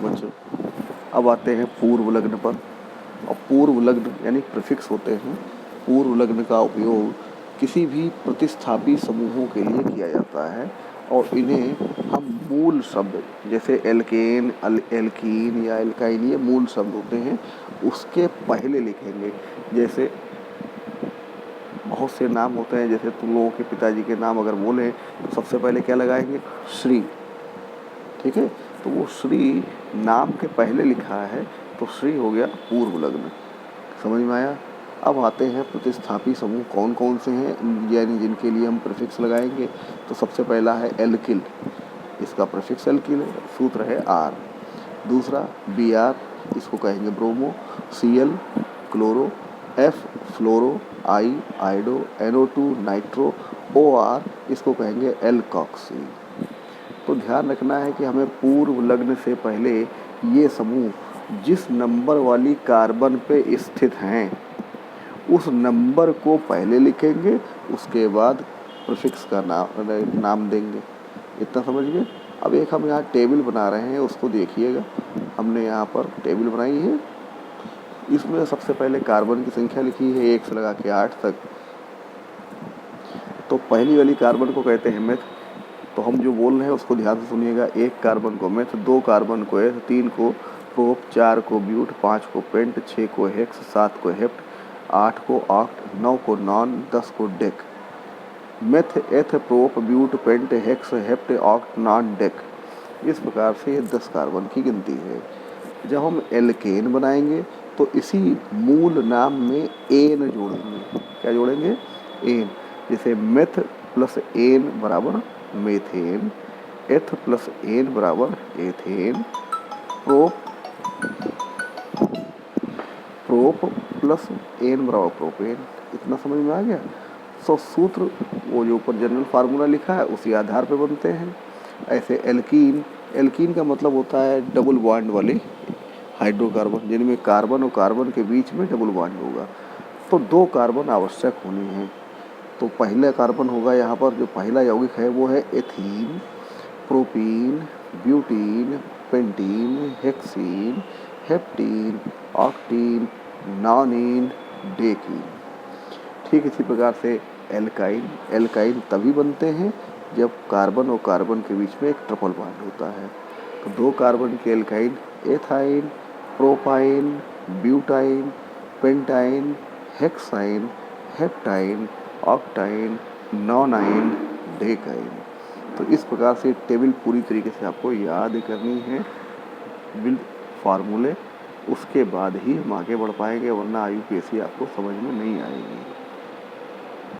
बच्चों। अब आते हैं पूर्व लग्न पर। और पूर्व लग्न यानी प्रीफिक्स होते हैं। पूर्व लग्न का उपयोग किसी भी प्रतिस्थापी समूहों के लिए किया जाता है और इन्हें हम मूल शब्द जैसे एल्केन, एल्कीन या एल्काइन, ये मूल शब्द होते हैं, उसके पहले लिखेंगे। जैसे बहुत से नाम होते हैं, जैसे तुम लोगों के पिताजी के नाम अगर बोलें तो सबसे पहले क्या लगाएंगे? श्री। ठीक है, तो वो श्री नाम के पहले लिखा है तो श्री हो गया पूर्व लग्न। समझ में आया? अब आते हैं प्रतिस्थापी समूह कौन कौन से हैं, यानी जिनके लिए हम प्रीफिक्स लगाएंगे। तो सबसे पहला है एल्किल, इसका प्रीफिक्स एल्किल है, सूत्र है आर। दूसरा बी आर, इसको कहेंगे bromo. C L chloro, F fluoro, I iodo, NO2 nitro, O R, इसको कहेंगे एल्कॉक्सी। तो ध्यान रखना है कि हमें पूर्व लग्न से पहले ये समूह जिस नंबर वाली कार्बन पे स्थित हैं उस नंबर को पहले लिखेंगे, उसके बाद प्रीफिक्स का नाम देंगे। इतना समझ गए? अब एक हम यहाँ टेबल बना रहे हैं, उसको देखिएगा। हमने यहाँ पर टेबल बनाई है, इसमें सबसे पहले कार्बन की संख्या लिखी है 1 से लगा के 8 तक। तो पहली वाली कार्बन को कहते हैं मेथ। तो हम जो बोल रहे हैं उसको ध्यान से सुनिएगा। 1 कार्बन को मेथ, 2 कार्बन को एथ, 3 को प्रोप, 4 को ब्यूट, 5 को पेंट, 6 को हेक्स, 7 को हेप्ट, 8 को ऑक्ट, 9 को नॉन, 10 को dec. Meth, eth, prop, but, pent, hex, hept, oct, non, dec. इस प्रकार से 10 कार्बन की गिनती है। जब हम एल्केन बनाएंगे तो इसी मूल नाम में एन जोड़ेंगे। क्या जोड़ेंगे? एन। जैसे मेथ प्लस एन बराबर मेथेन, एथ प्लस एन बराबर एथेन, प्रोप प्लस एन बराबर प्रोपेन। इतना समझ में आ गया? सो सूत्र वो जो ऊपर जनरल फार्मूला लिखा है उसी आधार पर बनते हैं। ऐसे एल्कीन, एल्कीन का मतलब होता है डबल बॉन्ड वाले हाइड्रोकार्बन, जिनमें कार्बन और कार्बन के बीच में डबल बॉन्ड होगा। तो 2 कार्बन आवश्यक होने हैं। तो पहला कार्बन होगा यहाँ पर, जो पहला यौगिक है वो है ethene, propene, butene, pentene, hexene, heptene, octene, nonene, decene. ठीक इसी प्रकार से एल्काइन, एल्काइन तभी बनते हैं जब कार्बन और कार्बन के बीच में एक ट्रिपल बॉन्ड होता है। तो 2 कार्बन के alkyne ethyne, propyne, butyne, pentyne, hexyne, heptyne, octyne, nonyne, decyne. तो इस प्रकार से टेबल पूरी तरीके से आपको याद करनी है विद फार्मूले, उसके बाद ही हम आगे बढ़ पाएंगे, वरना IUPAC आपको समझ में नहीं आएगी।